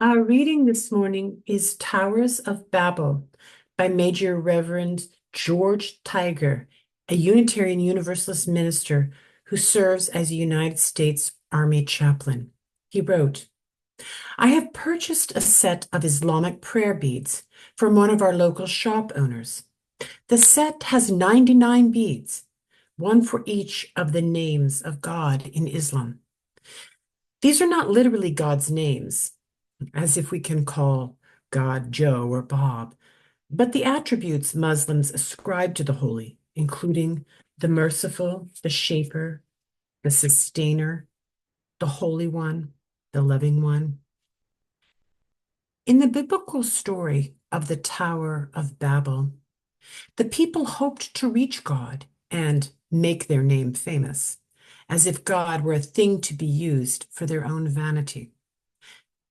Our reading this morning is Towers of Babel by Major Reverend George Tiger, a Unitarian Universalist minister who serves as a United States Army chaplain. He wrote, I have purchased a set of Islamic prayer beads from one of our local shop owners. The set has 99 beads, one for each of the names of God in Islam. These are not literally God's names, as if we can call God Joe or Bob, but the attributes Muslims ascribe to the holy, including the merciful, the shaper, the sustainer, the holy one, the loving one. In the biblical story of the Tower of Babel, the people hoped to reach God and make their name famous, as if God were a thing to be used for their own vanity.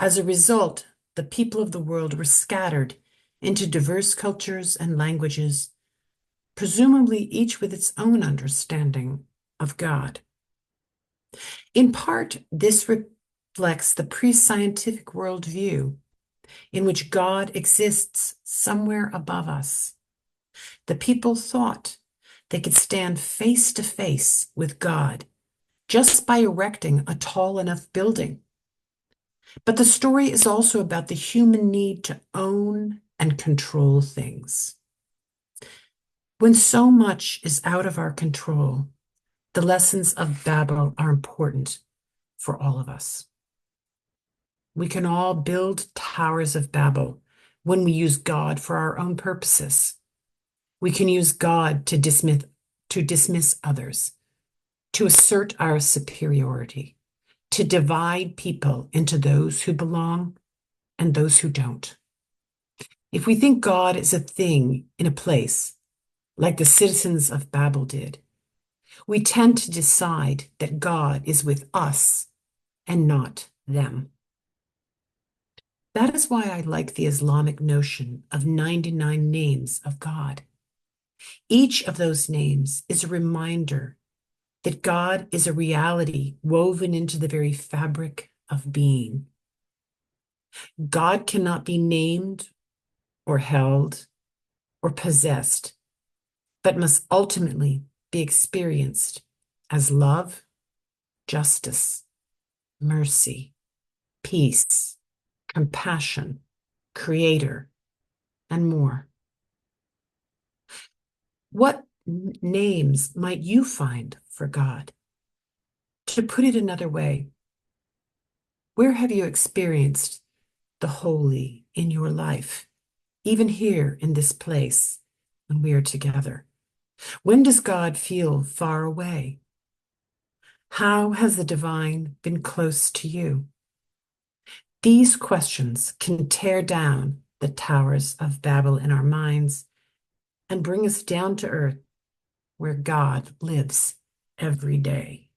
As a result, the people of the world were scattered into diverse cultures and languages, presumably each with its own understanding of God. In part, this reflects the pre-scientific worldview in which God exists somewhere above us. The people thought they could stand face to face with God just by erecting a tall enough building. But the story is also about the human need to own and control things. When so much is out of our control, the lessons of Babel are important for all of us. We can all build towers of Babel when we use God for our own purposes. We can use God to dismiss others, to assert our superiority, to divide people into those who belong and those who don't. If we think God is a thing in a place, like the citizens of Babel did, we tend to decide that God is with us and not them. That is why I like the Islamic notion of 99 names of God. Each of those names is a reminder that God is a reality woven into the very fabric of being. God cannot be named or held or possessed, but must ultimately be experienced as love, justice, mercy, peace, compassion, creator, and more. What names might you find for God? To put it another way, where have you experienced the holy in your life, even here in this place when we are together? When does God feel far away? How has the divine been close to you? These questions can tear down the towers of Babel in our minds and bring us down to earth where God lives every day.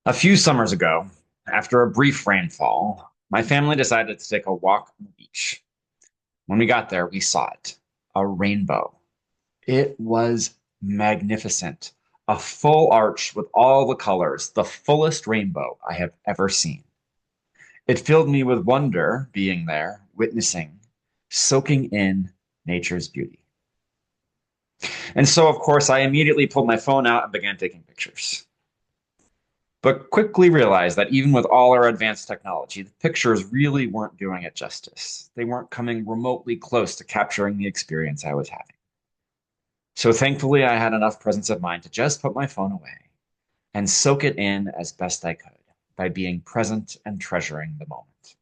A few summers ago, after a brief rainfall, my family decided to take a walk on the beach. When we got there, we saw it, a rainbow. It was magnificent, a full arch with all the colors, the fullest rainbow I have ever seen. It filled me with wonder being there, witnessing, soaking in nature's beauty. And so, of course, I immediately pulled my phone out and began taking pictures. But quickly realized that even with all our advanced technology, the pictures really weren't doing it justice. They weren't coming remotely close to capturing the experience I was having. So thankfully, I had enough presence of mind to just put my phone away and soak it in as best I could by being present and treasuring the moment.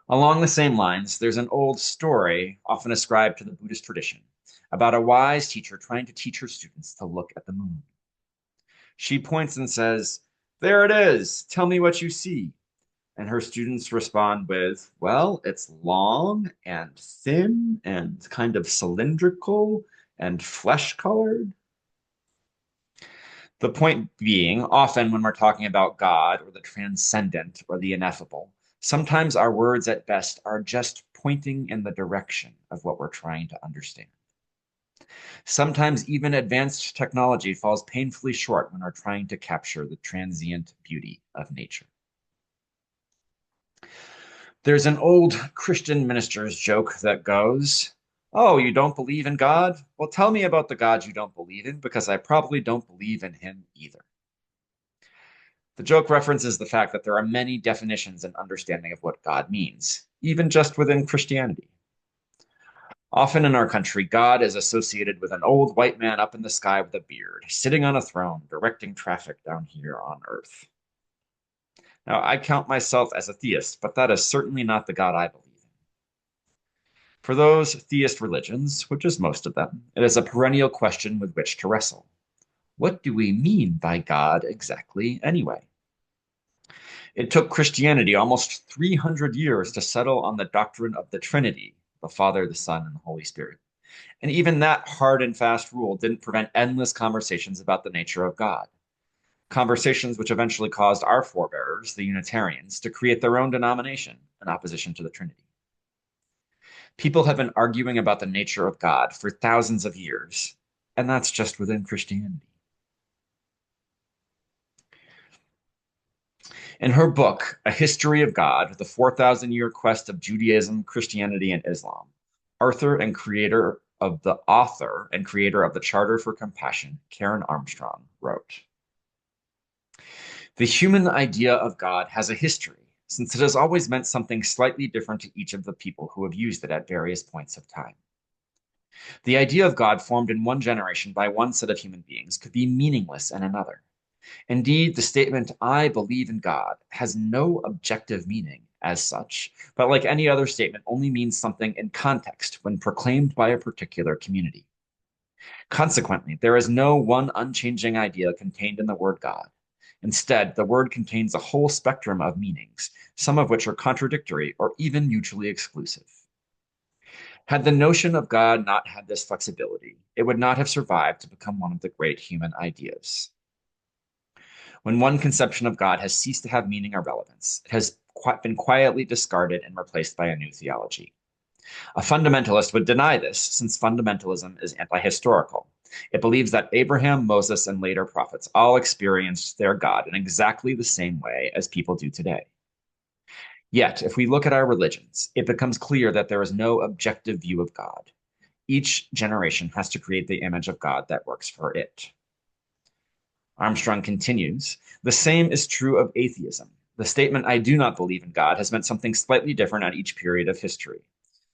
Along the same lines, there's an old story, often ascribed to the Buddhist tradition, about a wise teacher trying to teach her students to look at the moon. She points and says, "There it is. Tell me what you see." And her students respond with, "Well, it's long and thin and kind of cylindrical and flesh colored." The point being, often when we're talking about God or the transcendent or the ineffable, sometimes our words at best are just pointing in the direction of what we're trying to understand. Sometimes even advanced technology falls painfully short when we're trying to capture the transient beauty of nature. There's an old Christian minister's joke that goes, "Oh, you don't believe in God? Well, tell me about the God you don't believe in, because I probably don't believe in him either." The joke references the fact that there are many definitions and understanding of what God means, even just within Christianity. Often in our country, God is associated with an old white man up in the sky with a beard, sitting on a throne, directing traffic down here on earth. Now, I count myself as a theist, but that is certainly not the God I believe in. For those theist religions, which is most of them, it is a perennial question with which to wrestle. What do we mean by God exactly, anyway? It took Christianity almost 300 years to settle on the doctrine of the Trinity, the Father, the Son, and the Holy Spirit. And even that hard and fast rule didn't prevent endless conversations about the nature of God. Conversations which eventually caused our forebears, the Unitarians, to create their own denomination in opposition to the Trinity. People have been arguing about the nature of God for thousands of years, and that's just within Christianity. In her book, A History of God, The 4,000-Year Quest of Judaism, Christianity, and Islam, author and creator of the Charter for Compassion, Karen Armstrong, wrote, "The human idea of God has a history, since it has always meant something slightly different to each of the people who have used it at various points of time. The idea of God formed in one generation by one set of human beings could be meaningless in another. Indeed, the statement, 'I believe in God,' has no objective meaning as such, but like any other statement, only means something in context when proclaimed by a particular community. Consequently, there is no one unchanging idea contained in the word God. Instead, the word contains a whole spectrum of meanings, some of which are contradictory or even mutually exclusive. Had the notion of God not had this flexibility, it would not have survived to become one of the great human ideas. When one conception of God has ceased to have meaning or relevance, it has been quietly discarded and replaced by a new theology. A fundamentalist would deny this, since fundamentalism is anti-historical. It believes that Abraham, Moses, and later prophets all experienced their God in exactly the same way as people do today. Yet, if we look at our religions, it becomes clear that there is no objective view of God. Each generation has to create the image of God that works for it. Armstrong continues, the same is true of atheism. The statement, "I do not believe in God," has meant something slightly different at each period of history.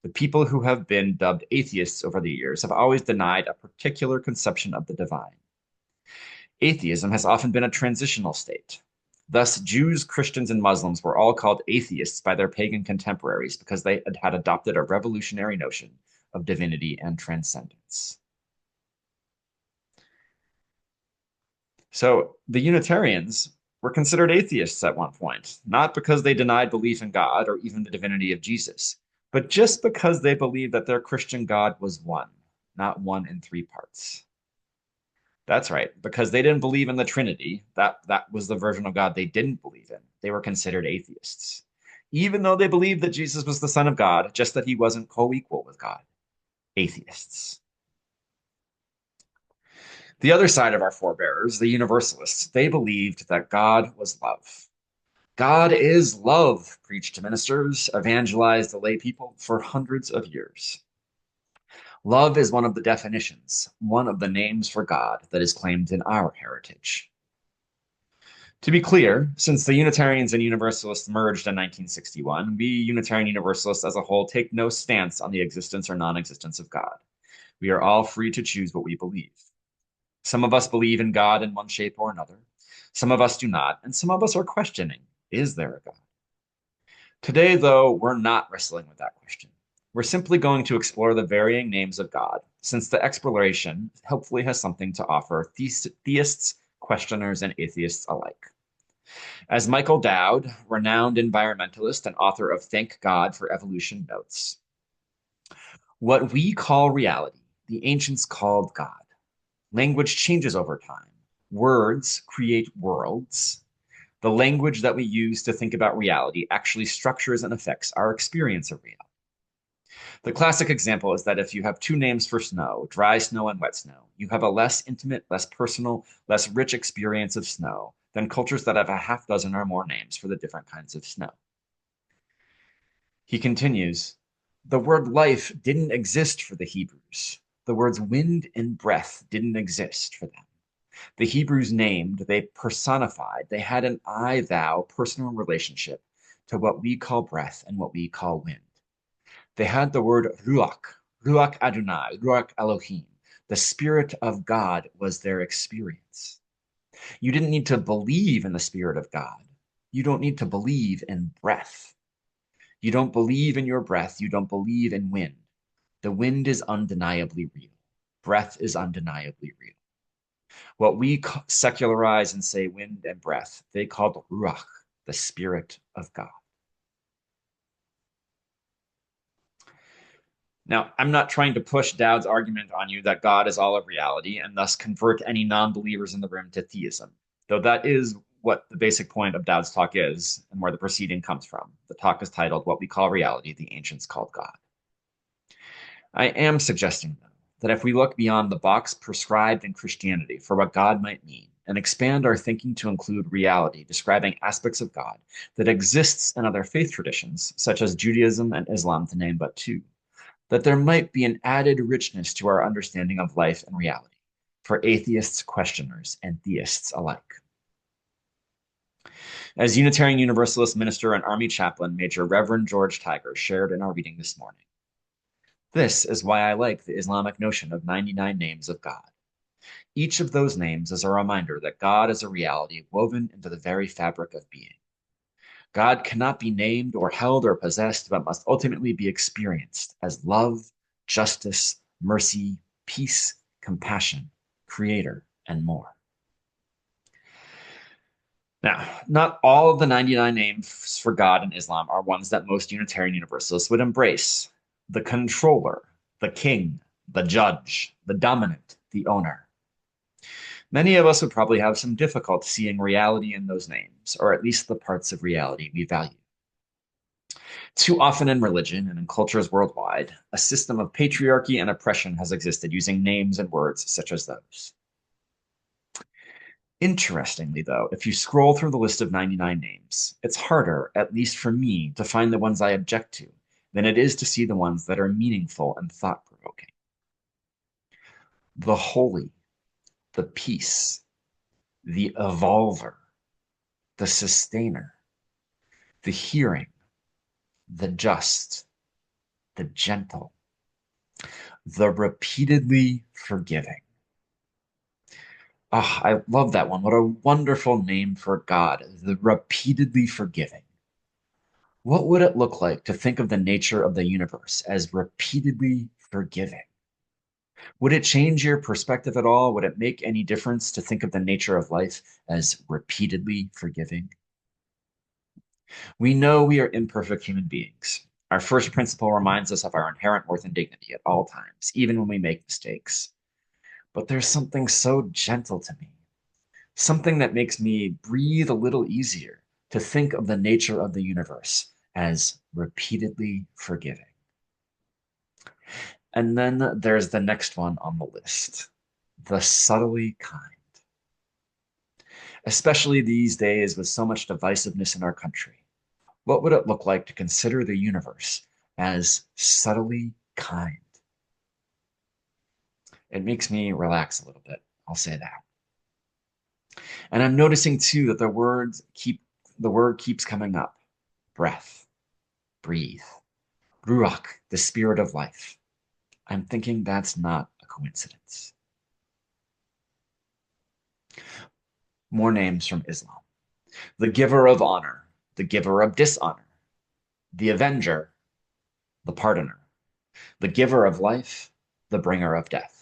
The people who have been dubbed atheists over the years have always denied a particular conception of the divine. Atheism has often been a transitional state. Thus, Jews, Christians, and Muslims were all called atheists by their pagan contemporaries because they had adopted a revolutionary notion of divinity and transcendence. So the Unitarians were considered atheists at one point, not because they denied belief in God or even the divinity of Jesus, but just because they believed that their Christian God was one, not one in three parts. That's right, because they didn't believe in the Trinity. That was the version of God they didn't believe in. They were considered atheists. Even though they believed that Jesus was the Son of God, just that he wasn't co-equal with God. Atheists. The other side of our forebears, the Universalists, they believed that God was love. God is love, preached ministers, evangelized the lay people for hundreds of years. Love is one of the definitions, one of the names for God that is claimed in our heritage. To be clear, since the Unitarians and Universalists merged in 1961, we Unitarian Universalists as a whole take no stance on the existence or non-existence of God. We are all free to choose what we believe. Some of us believe in God in one shape or another. Some of us do not, and some of us are questioning, is there a God? Today, though, we're not wrestling with that question. We're simply going to explore the varying names of God, since the exploration hopefully has something to offer theists, questioners, and atheists alike. As Michael Dowd, renowned environmentalist and author of Thank God for Evolution, notes, what we call reality, the ancients called God. Language changes over time. Words create worlds. The language that we use to think about reality actually structures and affects our experience of reality. The classic example is that if you have two names for snow, dry snow and wet snow, you have a less intimate, less personal, less rich experience of snow than cultures that have a half dozen or more names for the different kinds of snow. He continues, the word life didn't exist for the Hebrews. The words wind and breath didn't exist for them. The Hebrews named, they personified, they had an I-thou personal relationship to what we call breath and what we call wind. They had the word ruach, ruach Adonai, ruach Elohim. The Spirit of God was their experience. You didn't need to believe in the Spirit of God. You don't need to believe in breath. You don't believe in your breath. You don't believe in wind. The wind is undeniably real. Breath is undeniably real. What we secularize and say wind and breath, they called ruach, the Spirit of God. Now, I'm not trying to push Dowd's argument on you that God is all of reality and thus convert any non-believers in the room to theism, though that is what the basic point of Dowd's talk is and where the proceeding comes from. The talk is titled What We Call Reality, the Ancients Called God. I am suggesting, though, that if we look beyond the box prescribed in Christianity for what God might mean and expand our thinking to include reality describing aspects of God that exists in other faith traditions, such as Judaism and Islam, to name but two, that there might be an added richness to our understanding of life and reality for atheists, questioners, and theists alike. As Unitarian Universalist minister and Army chaplain, Major Reverend George Tiger shared in our reading this morning, this is why I like the Islamic notion of 99 names of God. Each of those names is a reminder that God is a reality woven into the very fabric of being. God cannot be named or held or possessed, but must ultimately be experienced as love, justice, mercy, peace, compassion, creator, and more. Now, not all of the 99 names for God in Islam are ones that most Unitarian Universalists would embrace. The controller, the king, the judge, the dominant, the owner. Many of us would probably have some difficulty seeing reality in those names, or at least the parts of reality we value. Too often in religion and in cultures worldwide, a system of patriarchy and oppression has existed using names and words such as those. Interestingly, though, if you scroll through the list of 99 names, it's harder, at least for me, to find the ones I object to than it is to see the ones that are meaningful and thought-provoking. The holy, the peace, the evolver, the sustainer, the hearing, the just, the gentle, the repeatedly forgiving. Oh, I love that one. What a wonderful name for God, the repeatedly forgiving. What would it look like to think of the nature of the universe as repeatedly forgiving? Would it change your perspective at all? Would it make any difference to think of the nature of life as repeatedly forgiving? We know we are imperfect human beings. Our first principle reminds us of our inherent worth and dignity at all times, even when we make mistakes. but there's something so gentle to me, something that makes me breathe a little easier to think of the nature of the universe as repeatedly forgiving. And then there's the next one on the list, the subtly kind. Especially these days with so much divisiveness in our country, what would it look like to consider the universe as subtly kind? It makes me relax a little bit. I'll say that. And I'm noticing too that the word keeps coming up. Breath, breathe, ruach, the spirit of life. I'm thinking that's not a coincidence. More names from Islam. The giver of honor, the giver of dishonor, the avenger, the pardoner, the giver of life, the bringer of death,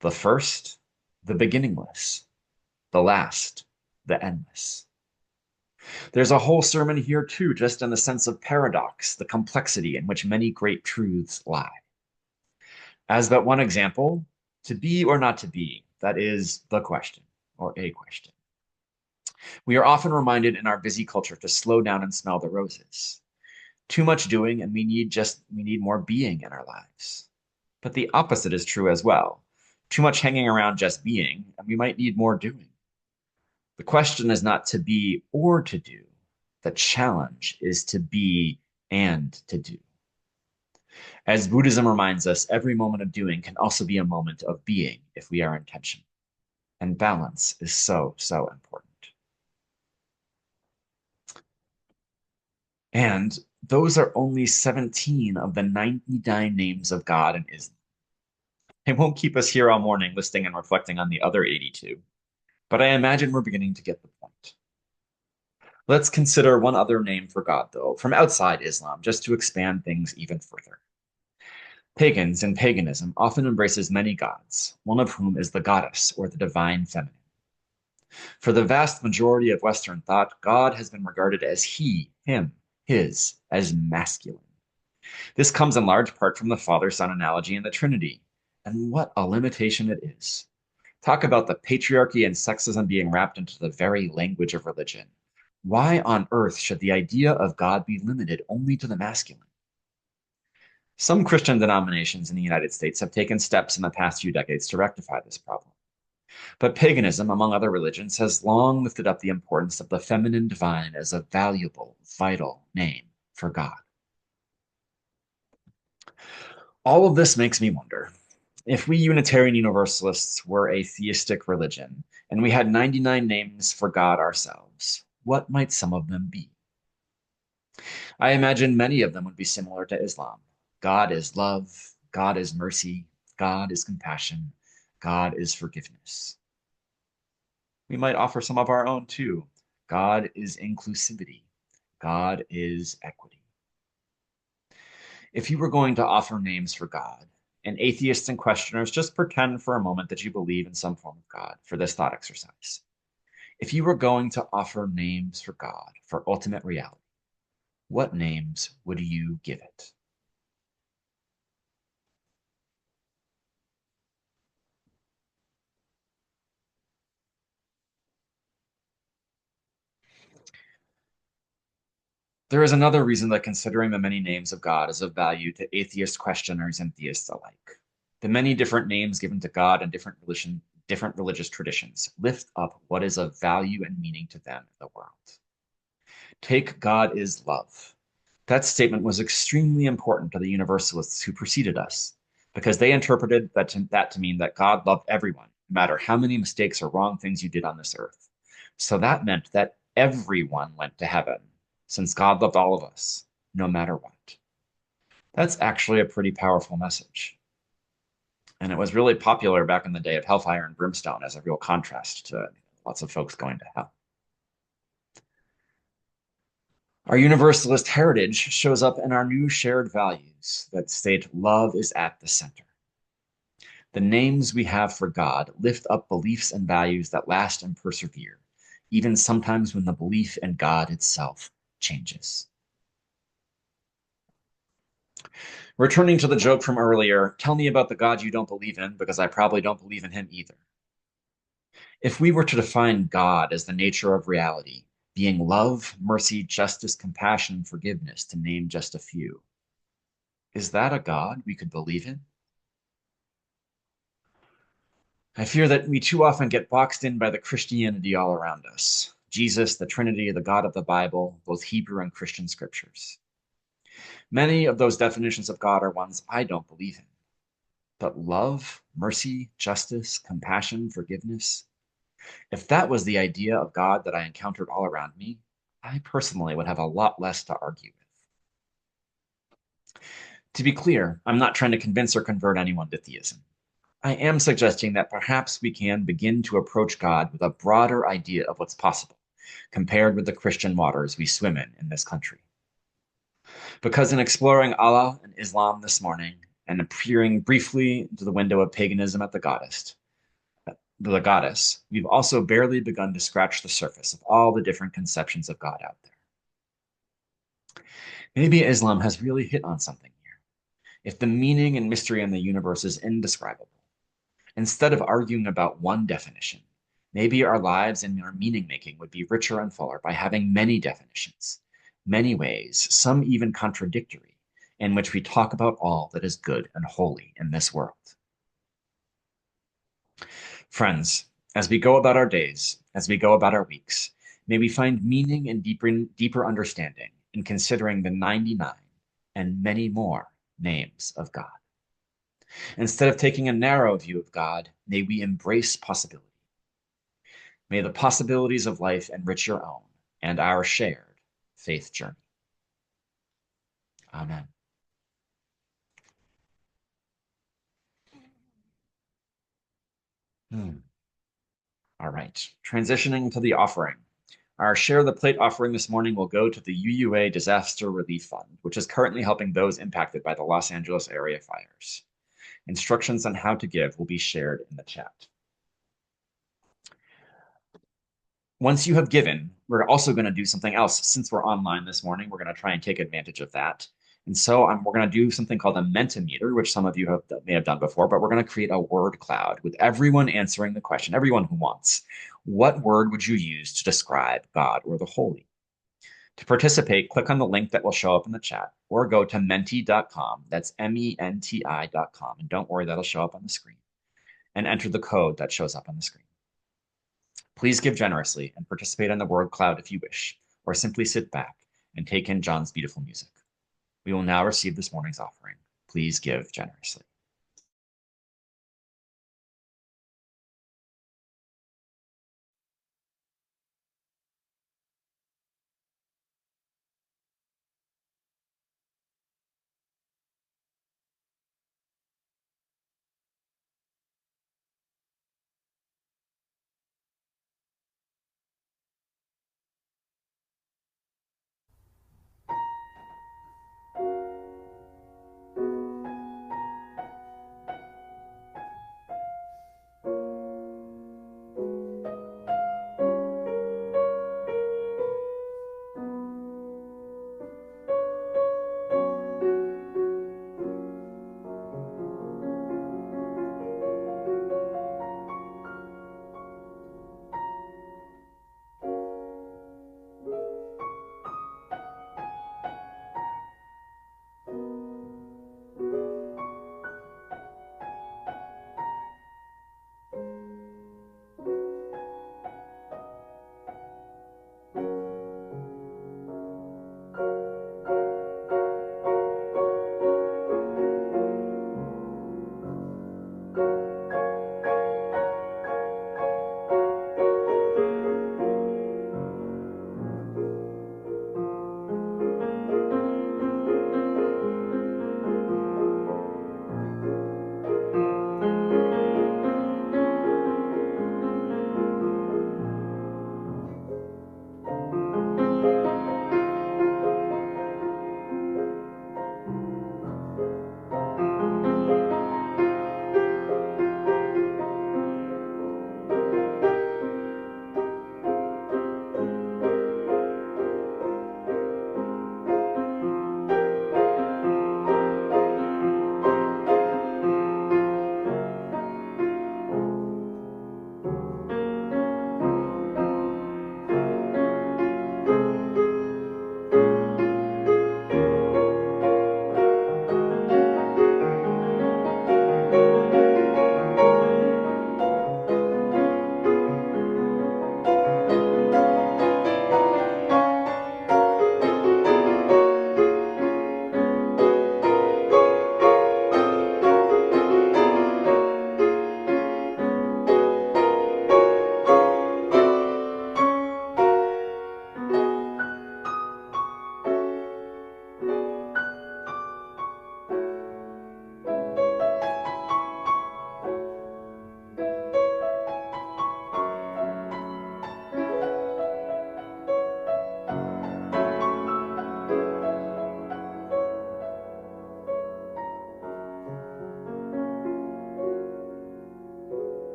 the first, the beginningless, the last, the endless. There's a whole sermon here too, just in the sense of paradox, the complexity in which many great truths lie. As but one example, to be or not to be, that is the question, or a question. We are often reminded in our busy culture to slow down and smell the roses. Too much doing, and we need more being in our lives. But the opposite is true as well. Too much hanging around just being, and we might need more doing. The question is not to be or to do. The challenge is to be and to do. As Buddhism reminds us, every moment of doing can also be a moment of being if we are intentional. And balance is so, so important. And those are only 17 of the 99 names of God in Islam. It won't keep us here all morning listing and reflecting on the other 82, but I imagine we're beginning to get the point. Let's consider one other name for God, though, from outside Islam, just to expand things even further. Pagans in paganism often embraces many gods, one of whom is the goddess or the divine feminine. For the vast majority of Western thought, God has been regarded as he, him, his, as masculine. This comes in large part from the Father-Son analogy in the Trinity. And what a limitation it is. Talk about the patriarchy and sexism being wrapped into the very language of religion. Why on earth should the idea of God be limited only to the masculine? Some Christian denominations in the United States have taken steps in the past few decades to rectify this problem. But paganism, among other religions, has long lifted up the importance of the feminine divine as a valuable, vital name for God. All of this makes me wonder, if we Unitarian Universalists were a theistic religion and we had 99 names for God ourselves, what might some of them be? I imagine many of them would be similar to Islam. God is love, God is mercy, God is compassion, God is forgiveness. We might offer some of our own too. God is inclusivity, God is equity. If you were going to offer names for God, and atheists and questioners, just pretend for a moment that you believe in some form of God for this thought exercise. If you were going to offer names for God, for ultimate reality, what names would you give it? There is another reason that considering the many names of God is of value to atheist questioners and theists alike. The many different names given to God in different religious traditions lift up what is of value and meaning to them in the world. Take God is love. That statement was extremely important to the Universalists who preceded us, because they interpreted that to mean that God loved everyone, no matter how many mistakes or wrong things you did on this earth. So that meant that everyone went to heaven, since God loved all of us, no matter what. That's actually a pretty powerful message. And it was really popular back in the day of hellfire and brimstone as a real contrast to lots of folks going to hell. Our Universalist heritage shows up in our new shared values that state love is at the center. The names we have for God lift up beliefs and values that last and persevere, even sometimes when the belief in God itself changes. Returning to the joke from earlier, tell me about the God you don't believe in, because I probably don't believe in him either. If we were to define God as the nature of reality, being love, mercy, justice, compassion, forgiveness, to name just a few, is that a God we could believe in? I fear that we too often get boxed in by the Christianity all around us. Jesus, the Trinity, the God of the Bible, both Hebrew and Christian scriptures. Many of those definitions of God are ones I don't believe in. But love, mercy, justice, compassion, forgiveness, if that was the idea of God that I encountered all around me, I personally would have a lot less to argue with. To be clear, I'm not trying to convince or convert anyone to theism. I am suggesting that perhaps we can begin to approach God with a broader idea of what's possible, compared with the Christian waters we swim in this country. Because in exploring Allah and Islam this morning, and peering briefly into the window of paganism at the goddess, we've also barely begun to scratch the surface of all the different conceptions of God out there. Maybe Islam has really hit on something here. If the meaning and mystery in the universe is indescribable, instead of arguing about one definition, maybe our lives and our meaning making would be richer and fuller by having many definitions, many ways, some even contradictory, in which we talk about all that is good and holy in this world. Friends, as we go about our days, as we go about our weeks, may we find meaning and deeper understanding in considering the 99 and many more names of God. Instead of taking a narrow view of God, may we embrace possibility. May the possibilities of life enrich your own and our shared faith journey. Amen. All right, transitioning to the offering. Our share of the plate offering this morning will go to the UUA Disaster Relief Fund, which is currently helping those impacted by the Los Angeles area fires. Instructions on how to give will be shared in the chat. Once you have given, we're also going to do something else. Since we're online this morning, we're going to try and take advantage of that. And so we're going to do something called a Mentimeter, which some of you may have done before, but we're going to create a word cloud with everyone answering the question, everyone who wants. What word would you use to describe God or the holy? To participate, click on the link that will show up in the chat or go to menti.com. That's menti.com. And don't worry, that'll show up on the screen. And enter the code that shows up on the screen. Please give generously and participate in the word cloud if you wish, or simply sit back and take in John's beautiful music. We will now receive this morning's offering. Please give generously.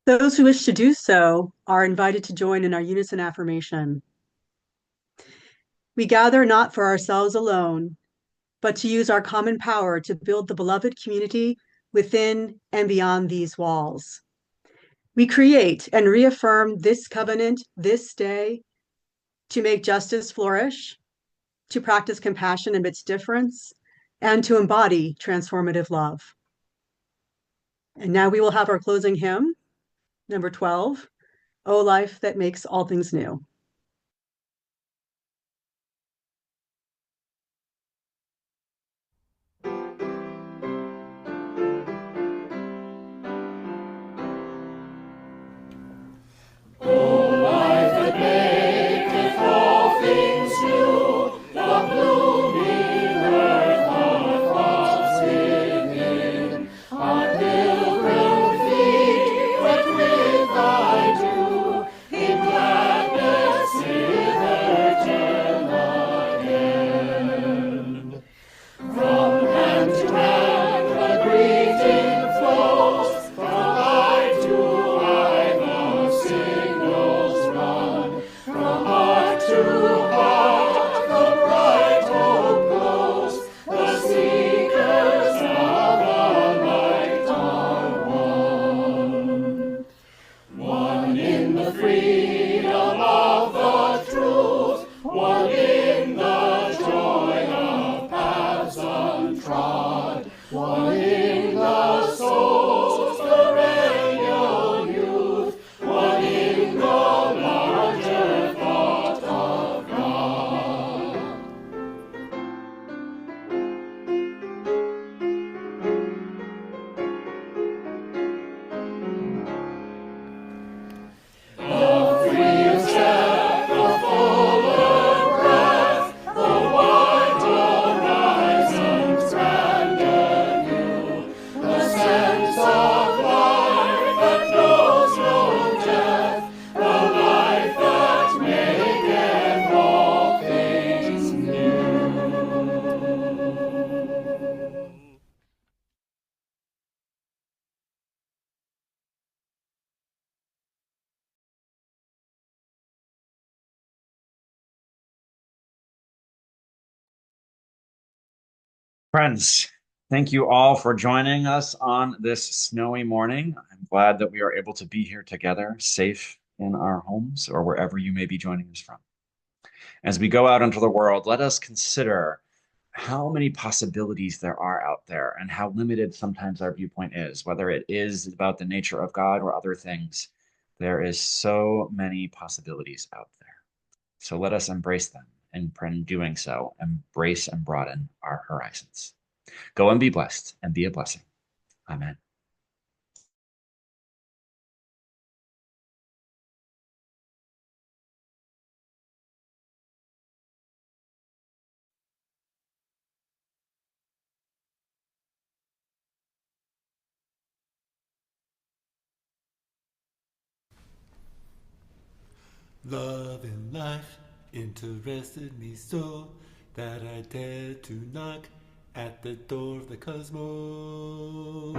Those who wish to do so are invited to join in our unison affirmation. We gather not for ourselves alone, but to use our common power to build the beloved community within and beyond these walls. We create and reaffirm this covenant this day to make justice flourish, to practice compassion amidst difference, and to embody transformative love. And now we will have our closing hymn, number 12, O Life That Makes All Things New. Friends, thank you all for joining us on this snowy morning. I'm glad that we are able to be here together, safe in our homes or wherever you may be joining us from. As we go out into the world, let us consider how many possibilities there are out there and how limited sometimes our viewpoint is, whether it is about the nature of God or other things. There is so many possibilities out there. So let us embrace them, and in doing so, embrace and broaden our horizons. Go and be blessed and be a blessing. Amen. Love and life interested me so that I dared to knock at the door of the cosmos.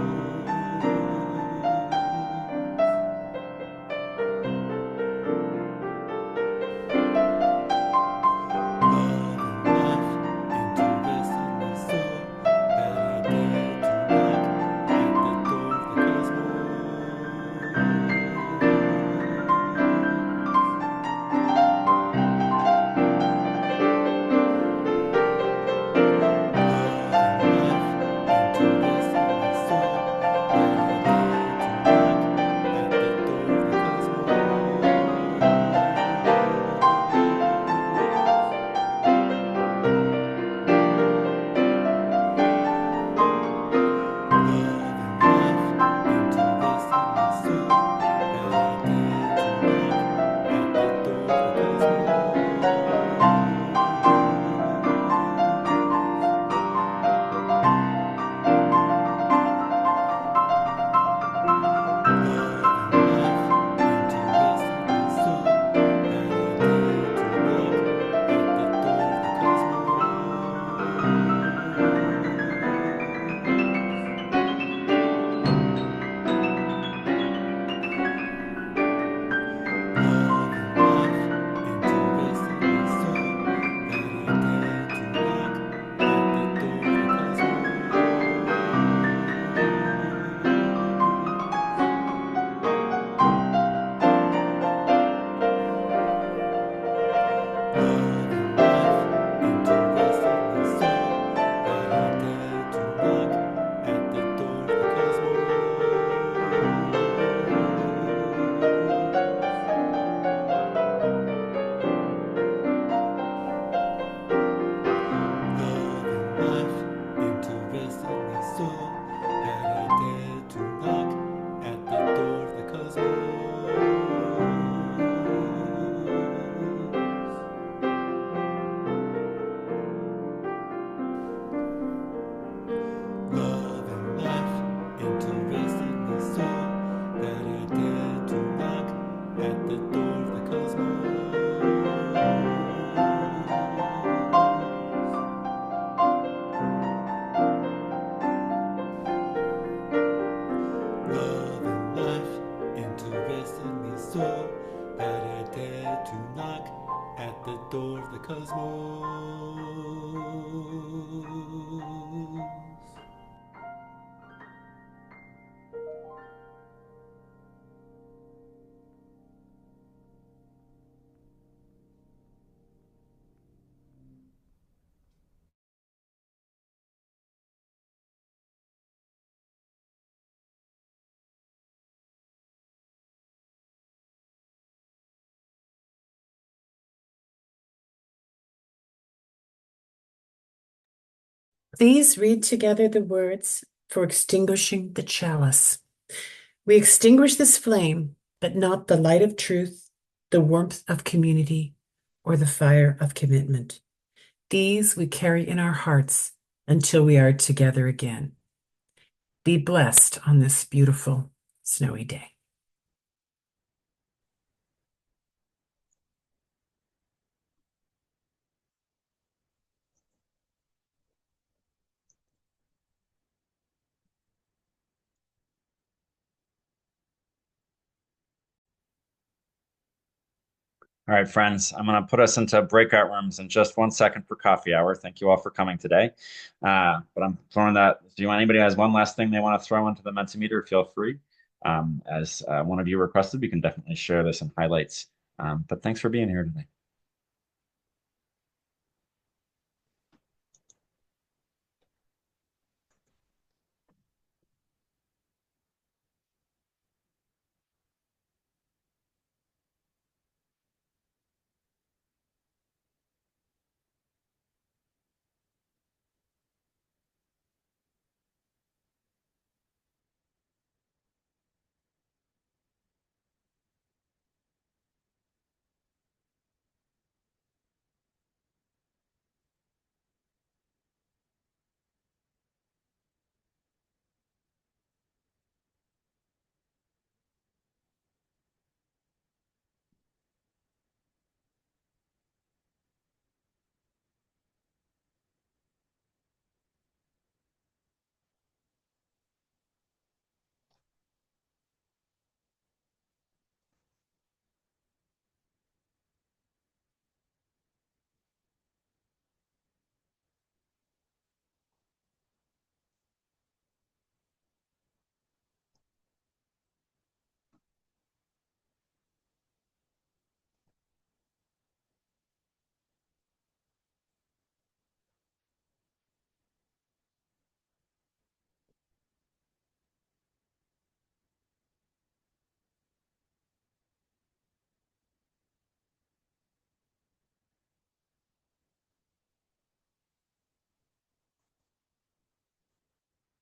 cosmos. Please read together the words for extinguishing the chalice. We extinguish this flame, but not the light of truth, the warmth of community, or the fire of commitment. These we carry in our hearts until we are together again. Be blessed on this beautiful, snowy day. All right, friends, I'm going to put us into breakout rooms in just 1 second for coffee hour. Thank you all for coming today. But I'm throwing that. If anybody has one last thing they want to throw into the Mentimeter, feel free. As one of you requested, we can definitely share this in highlights. But thanks for being here today.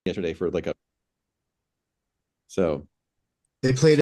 Yesterday for like a so They played